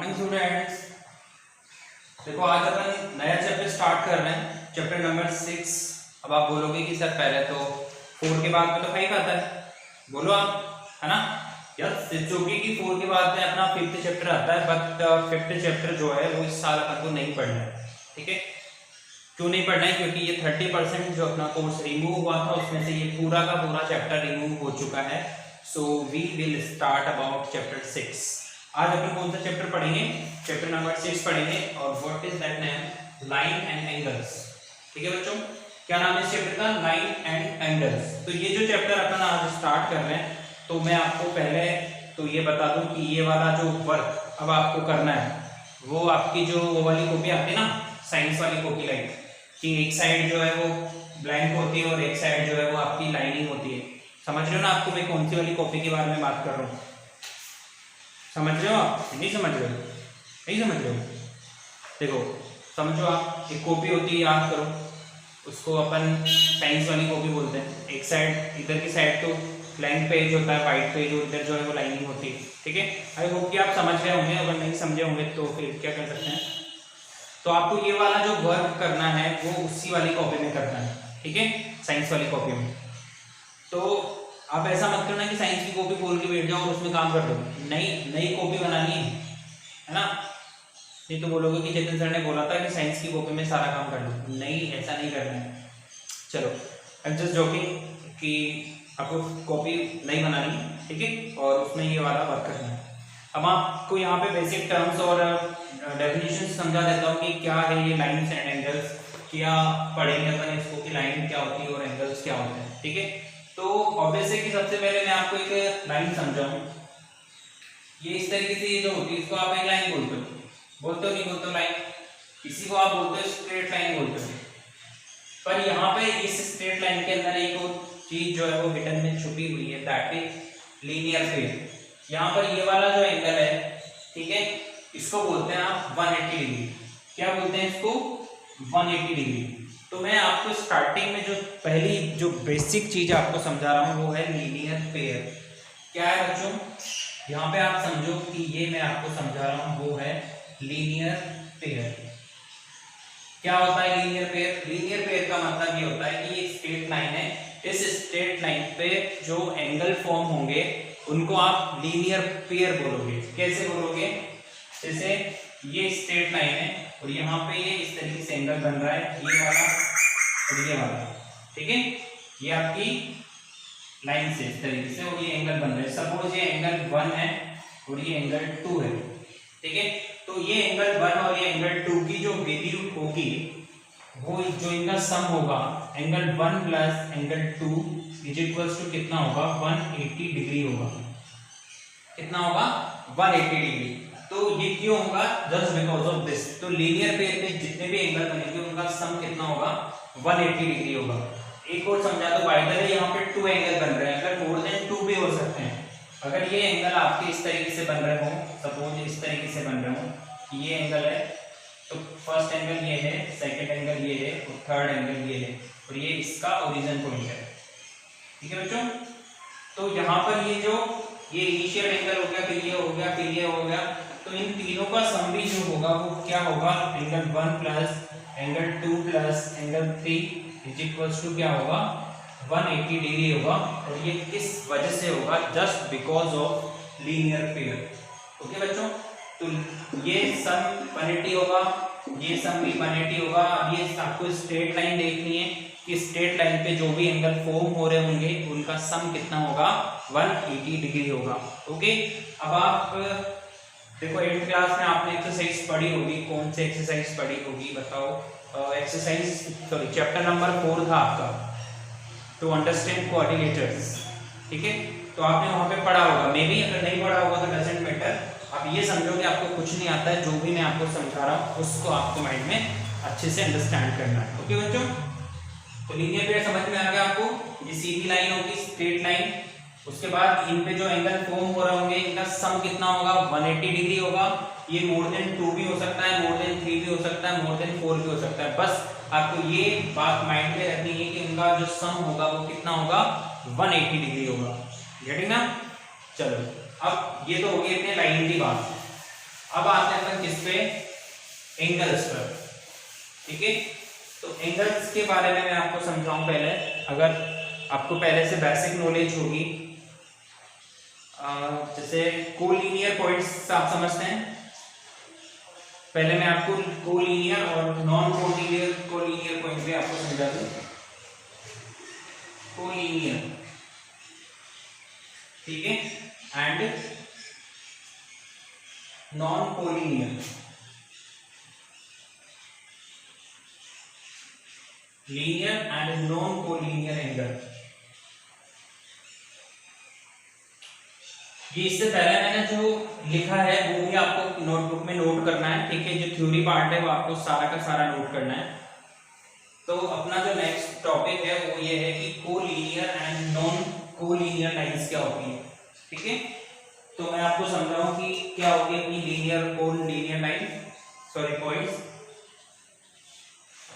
Morning students. देखो आज अपन नया चैप्टर स्टार्ट कर रहे हैं, चैप्टर नंबर 6। अब आप बोलोगे कि सर पहले तो 4 के बाद में तो 5 आता है, बोलो आप, है ना। यस, क्योंकि कि 4 के बाद में अपना 5th चैप्टर आता है, बट 5th चैप्टर जो है वो इस साल अपन को नहीं पढ़ना है। ठीक है, क्यों नहीं पढ़ना है? क्योंकि ये 30% जो अपना कोर्स रिमूव हुआ था उसमें से ये पूरा का पूरा चैप्टर रिमूव हो चुका है। So we will start about chapter 6। आज अपन कौन सा चैप्टर पढ़ेंगे? चैप्टर नंबर 6 पढ़ेंगे। और what is that name? Line and angles. ठीक है बच्चों, क्या नाम है इस चैप्टर का? Line and angles. तो ये जो चैप्टर अपन आज स्टार्ट कर रहे हैं, तो मैं आपको पहले तो ये बता दूं कि ये वाला जो वर्क अब आपको करना है वो आपकी जो वो वाली कॉपी आती है ना, साइंस वाली कॉपी, लाइक कि एक साइड जो है वो ब्लैंक होती है और एक साइड जो है वो आपकी लाइनिंग होती है। समझ रहे हो ना आपको मैं कौन सी वाली कॉपी के बारे में बात कर रहा हूँ? समझ रहे हो आप? नहीं समझ रहे हो? नहीं समझ रहे हो? देखो समझो, आप एक कॉपी होती है, याद करो, उसको अपन साइंस वाली कॉपी बोलते हैं। एक साइड, इधर की साइड तो ब्लैंक पेज होता है, वाइट पेज, और इधर जो है वो लाइनिंग होती है। ठीक है, आई होप कि आप समझ रहे होंगे। अगर नहीं समझे होंगे तो फिर क्या कर सकते हैं? तो आपको ये वाला जो वर्क करना है वो उसी वाली कॉपी में करना है। ठीक है, साइंस वाली कॉपी में। तो आप ऐसा मत करना कि साइंस की कॉपी खोल के बैठ जाओ और उसमें काम कर दो। नई कॉपी बनानी है ना। नहीं तो बोलोगे कि चेतन सर ने बोला था कि साइंस की कॉपी में सारा काम कर लो। नहीं, ऐसा नहीं करना है। चलो, आई एम जस्ट जोकिंग कि आपको कॉपी नहीं बनानी है। ठीक है, और उसमें ये वाला वर्क करना है। अब आपको यहाँ पे बेसिक टर्म्स और डेफिनेशन समझा देता हूँ कि क्या है ये लाइन्स एंड एंगल्स। क्या पढ़ेंगे अपन इसको कि लाइन क्या होती है और एंगल्स क्या होते हैं। ठीक है, तो ऑब्वियस है कि सबसे पहले मैं आपको एक लाइन समझाऊं। ये इस तरीके से ये जो होती है इसको आप एक लाइन बोलते हो, बोलते हो नहीं बोलते हो लाइन? किसी को आप बोलते हो स्ट्रेट लाइन बोलते हो। पर यहाँ पे इस स्ट्रेट लाइन के अंदर एक और चीज जो है वो हिडन में छुपी हुई है, दैट इज लीनियर पेयर। यहाँ पर ये वाला जो एंगल है, ठीक है, इसको बोलते हैं आप 180 डिग्री। क्या बोलते हैं इसको? 180 डिग्री। तो मैं आपको स्टार्टिंग में जो पहली जो बेसिक चीज आपको समझा रहा हूँ वो है लीनियर पेयर। क्या है बच्चों? यहाँ पे आप समझो कि ये मैं आपको समझा रहा हूँ वो है लीनियर पेयर। क्या होता है लीनियर पेयर? लीनियर पेयर का मतलब ये होता है कि ये स्ट्रेट लाइन है, इस स्ट्रेट लाइन पे जो एंगल फॉर्म होंगे उनको आप लीनियर पेयर बोलोगे। कैसे बोलोगे? जैसे ये स्ट्रेट लाइन है और यहाँ पे ये इस तरीके से एंगल बन रहा है, ये वाला और ये वाला। ठीक है, ये आपकी लाइन से इस तरीके से और ये एंगल बन रहा है। सपोज ये एंगल 1 है और ये एंगल 2 है। ठीक है, तो ये एंगल 1 और ये एंगल 2 की जो वैल्यू होगी वो जो इनका सम होगा, angle 1 plus angle 2 is equals to कितना होगा? 180 डिग्री होगा। कितना होगा? 180 डिग्री। तो ये क्यों होगा? Just because of this. तो लीनियर पेयर में जितने भी एंगल बनेंगे उनका सम कितना होगा? 180 डिग्री होगा। एक और समझा दो, बाय द वे यहाँ पे 2 एंगल बन रहे हैं, अगर मोर देन 2 भी हो सकते हैं। अगर ये एंगल आपके इस तरीके से बन रहे हो, सपोज इस तरीके से बन रहे हो, ये एंगल है, तो फर्स्ट एंगल ये है, सेकंड एंगल ये है और थर्ड एंगल ये है, और ये इसका ओरिजिन पॉइंट है। ठीक है बच्चों, तो यहाँ पर ये इनिशियल एंगल हो गया, फिर ये हो गया, फिर ये हो गया, तो इन तीनों का सम भी जो होगा वो क्या होगा? Angle 1 plus angle 2 plus angle 3 is equals to क्या होगा? 180 डिग्री होगा। और ये किस वजह से होगा? Just because of linear pair. Okay बच्चों, तो ये सम 180 होगा, ये सम भी 180 होगा। अब ये आपको स्ट्रेट लाइन देखनी है कि स्ट्रेट लाइन पे जो भी एंगल फॉर्म हो रहे होंगे उनका सम कितना होगा? 180 डिग्री होगा। ओके, अब आप देखो 8th क्लास में आपने एक्सरसाइज पढ़ी होगी। कौन सी एक्सरसाइज पढ़ी होगी बताओ? एक्सरसाइज सॉरी चैप्टर नंबर 4 था आपका, टू अंडरस्टैंड कोऑर्डिनेटर्स। ठीक है, तो आपने वहां पे पढ़ा होगा। मे बी अगर नहीं पढ़ा होगा तो डजंट मैटर। आप ये समझो कि आपको कुछ नहीं आता है, जो भी मैं आपको समझा रहा हूँ उसको आपको माइंड में अच्छे से अंडरस्टैंड करना है। ओके बच्चों, तो लीनियर पेयर समझ में आ गया आपको? ये सीधी लाइन होगी, स्ट्रेट लाइन, उसके बाद इन पे जो एंगल फॉर्म हो रहे होंगे इनका सम कितना होगा? 180 डिग्री होगा। ये मोर देन 2 भी हो सकता है, मोर देन 3 भी हो सकता है, मोर देन 4 भी हो सकता है। बस आपको ये बात माइंड में रखनी है कि इनका जो सम होगा वो कितना होगा? 180 डिग्री होगा। गेटिंग ना? चलो, अब ये तो हो गई अपने लाइन की बात। अब आते हैं अपन किस पे, एंगल्स पर। ठीक है, तो एंगल्स के बारे में मैं आपको समझाऊं पहले। अगर आपको पहले से बेसिक नॉलेज होगी, जैसे कोलिनियर पॉइंट्स आप समझते हैं, पहले मैं आपको कोलिनियर और नॉन कोलिनियर पॉइंट भी आपको समझा दूं। कोलिनियर, ठीक है, and non collinear, linear and non collinear angle. ये इससे पहले मैंने जो लिखा है वो भी आपको नोटबुक में नोट करना है। ठीक है, जो थ्योरी पार्ट है वो आपको सारा का सारा नोट करना है। तो अपना जो नेक्स्ट टॉपिक है वो ये है कि collinear and non collinear lines क्या होती है। ठीक है, तो मैं आपको समझाऊं कि क्या होगी अपनी linear collinear line, sorry points.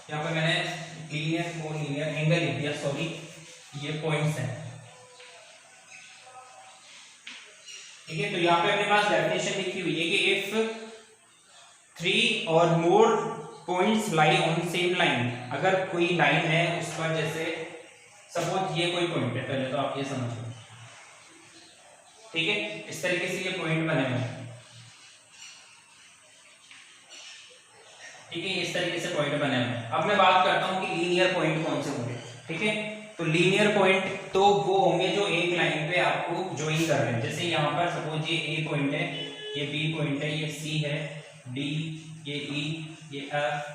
यहाँ पे मैंने लीनियर कोलिनियर एंगल लिख दिया, सॉरी, ये पॉइंट्स हैं। ठीक है, तो यहाँ पे अपने पास डेफिनेशन लिखी हुई है कि इफ 3 और more points lie on same line, अगर कोई लाइन है उस पर, जैसे सपोज ये कोई पॉइंट है, पहले तो आप ये समझ लो। ठीक है, इस तरीके से ये पॉइंट बने हुए हैं। ठीक है, इस तरीके से पॉइंट बने हुए हैं। अब मैं बात करता हूँ कि लीनियर पॉइंट कौन से होंगे। ठीक है, तो लीनियर पॉइंट तो वो होंगे जो एक लाइन पे आपको ज्वाइन कर रहे हैं। जैसे यहाँ पर सपोज ये ए पॉइंट है, ये बी पॉइंट है, ये सी है, डी, ये ई, ये एफ,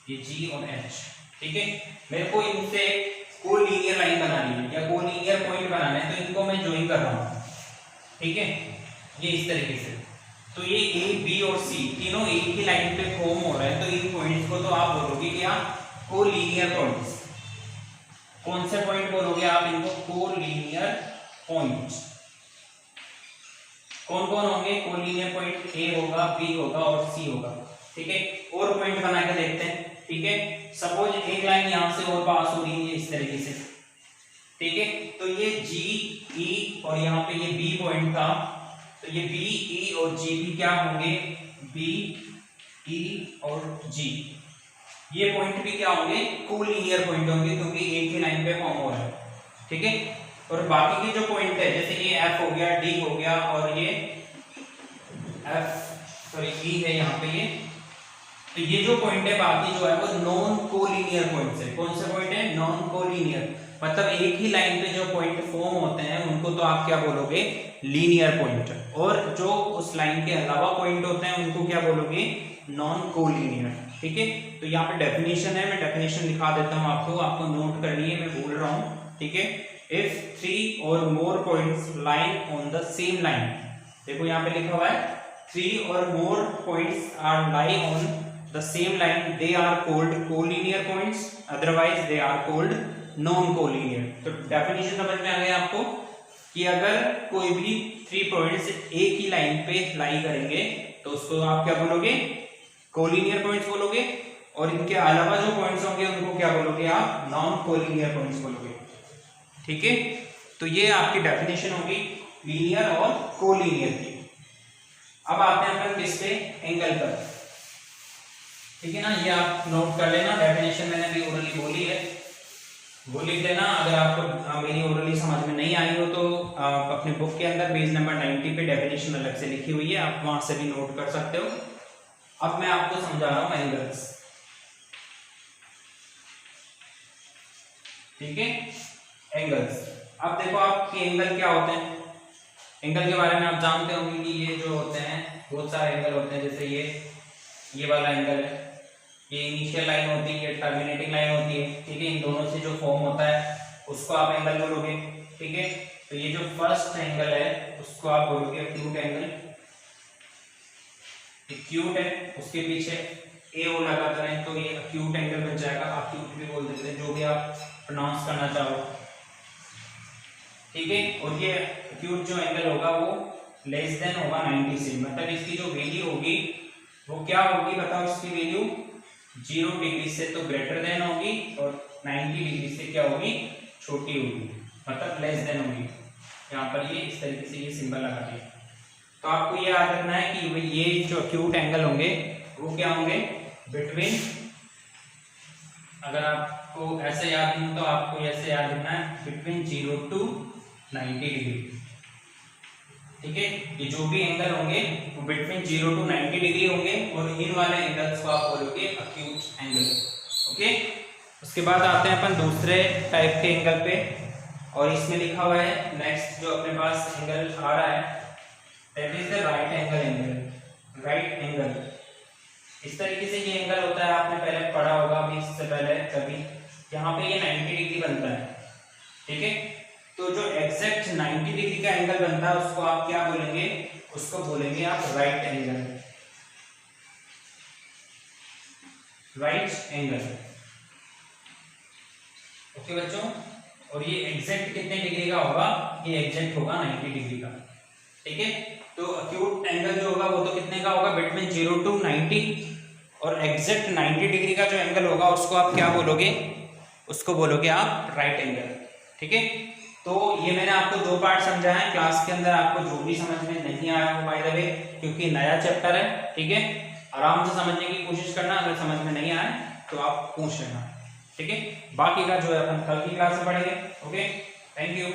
ये जी और एच। ठीक है, मेरे को इनसे कोई लीनियर लाइन बनानी है या कोई लीनियर पॉइंट बनाना है, तो इनको मैं ज्वाइन कर रहा हूँ। ठीक है, ये इस तरीके से। तो ये ए, बी और सी तीनों एक ही लाइन पे फॉर्म हो रहे हैं, तो इन पॉइंट्स को तो आप बोलोगे क्या, कोलिनियर पॉइंट्स। कौन से पॉइंट बोलोगे आप इनको, कोलिनियर पॉइंट्स। कौन कौन होंगे कोलिनियर पॉइंट, ए होगा, बी होगा और सी होगा। ठीक है, और पॉइंट बना के देखते हैं। ठीक है, सपोज एक लाइन यहां से और पास हो रही है इस तरीके से। ठीक है, तो ये जी, ई और यहाँ पे ये बी पॉइंट था, तो ये बी, ई और जी भी क्या होंगे, बी, ई और जी, ये पॉइंट भी क्या होंगे, कोलिनियर पॉइंट होंगे, क्योंकि एक ही लाइन पे फॉर्म हो रहा है। ठीक है, और बाकी के जो पॉइंट है, जैसे ये एफ हो गया, डी हो गया और ये एफ, सॉरी ई है यहाँ पे ये, तो ये जो पॉइंट है बाकी जो है वो नॉन कोलिनियर पॉइंट्स है। कौन से पॉइंट है, नॉन कोलिनियर, मतलब एक ही लाइन पे जो पॉइंट फॉर्म होते हैं उनको तो आप क्या बोलोगे, लीनियर पॉइंट। और जो उस लाइन के अलावा पॉइंट होते हैं उनको क्या बोलोगे, नॉन कोलिनियर। ठीक है, तो यहाँ पे डेफिनेशन है, मैं डेफिनेशन लिखा देता हूँ आपको, आपको नोट करनी है, मैं बोल रहा हूँ। ठीक है, इफ 3 और more points line on the same line, देखो यहाँ पे लिखा हुआ है 3 और more points are lie on the same line, they are called collinear points, otherwise they are called non collinear. तो डेफिनेशन समझ में आ गया आपको कि अगर कोई भी 3 पॉइंट्स एक ही लाइन पे लाई करेंगे तो उसको आप क्या बोलोगे, कोलिनियर पॉइंट्स बोलोगे, और इनके अलावा जो पॉइंट्स होंगे उनको क्या बोलोगे आप, नॉन कोलिनियर पॉइंट्स बोलोगे। ठीक है, तो ये आपकी डेफिनेशन होगी लीनियर और कोलिनियर की। अब आते हैं अपन किस पे, एंगल पर। ठीक है ना, ये आप नोट कर लेना, डेफिनेशन मैंने भी ओरली बोली है, वो लिख देना। अगर आपको मेरी ओरली समझ में नहीं आई हो तो आप अपने बुक के अंदर पेज नंबर 90 पे डेफिनेशन अलग से लिखी हुई है, आप वहां से भी नोट कर सकते हो। अब मैं आपको समझा रहा हूं एंगल्स। ठीक है, एंगल्स। अब देखो आपके एंगल क्या होते हैं, एंगल के बारे में आप जानते होंगे कि ये जो होते हैं बहुत सारे एंगल होते हैं। जैसे ये वाला एंगल है, ये इनिशियल लाइन होती है, ये टर्मिनेटिंग लाइन होती है। ठीक है, इन दोनों से जो फॉर्म होता है उसको आप एंगल बोलोगे। ठीक है, तो ये जो फर्स्ट एंगल है उसको आप बोलोगे एक्यूट एंगल। एक्यूट है, उसके पीछे ए ओ लगा करें तो ये एक्यूट एंगल बन जाएगा, एक्यूट भी बोल देते हैं, जो भी आप प्रोनाउंस करना चाहो। ठीक है, और ये एक्यूट जो एंगल होगा वो लेस देन होगा 90 से, मतलब इसकी जो वैल्यू होगी वो क्या होगी, बताओ, इसकी वैल्यू 0 डिग्री से तो ग्रेटर देन होगी और 90 डिग्री से क्या होगी, छोटी होगी, मतलब लेस देन होगी। यहाँ पर ये इस तरीके से ये सिंबल लगा दिया। तो आपको ये याद रखना है कि ये जो एक्यूट एंगल होंगे वो क्या होंगे, बिटवीन, अगर आपको ऐसे याद नहीं तो आपको ऐसे याद रखना है, बिटवीन 0 to 90 डिग्री। ठीक है, ये जो भी एंगल होंगे वो बिटवीन 0 to 90 डिग्री होंगे और इन वाले एंगल्स को आप बोलोगे एक्यूट एंगल। ओके, उसके बाद आते हैं अपन दूसरे टाइप के एंगल पे, और इसमें लिखा हुआ है नेक्स्ट जो अपने पास एंगल आ रहा है, that is the right angle. Right angle इस तरीके से ये एंगल होता है, आपने पहले पढ़ा होगा अभी इससे पहले कभी, यहाँ पे ये 90 डिग्री बनता है। ठीक है, तो जो एग्जैक्ट 90 डिग्री का एंगल बनता है उसको आप क्या बोलेंगे, उसको बोलेंगे आप right angle. Right angle. Okay बच्चों, और ये एग्जैक्ट कितने डिग्री का होगा, ये एग्जैक्ट होगा 90 डिग्री का। ठीक है, तो एक्यूट एंगल जो होगा वो तो कितने का होगा, बिटवीन 0 to 90, और एग्जैक्ट 90 डिग्री का जो एंगल होगा उसको आप क्या बोलोगे, उसको बोलोगे आप राइट एंगल। ठीक है, तो ये मैंने आपको दो पार्ट समझाया है, क्लास के अंदर आपको जो भी समझ में नहीं आया हो बाय द वे, क्योंकि नया चैप्टर है। ठीक है, आराम से समझने की कोशिश करना, अगर समझ में नहीं आए तो आप पूछ लेना। ठीक है, बाकी का जो है अपन कल की क्लास में पढ़ेंगे। Okay, thank you.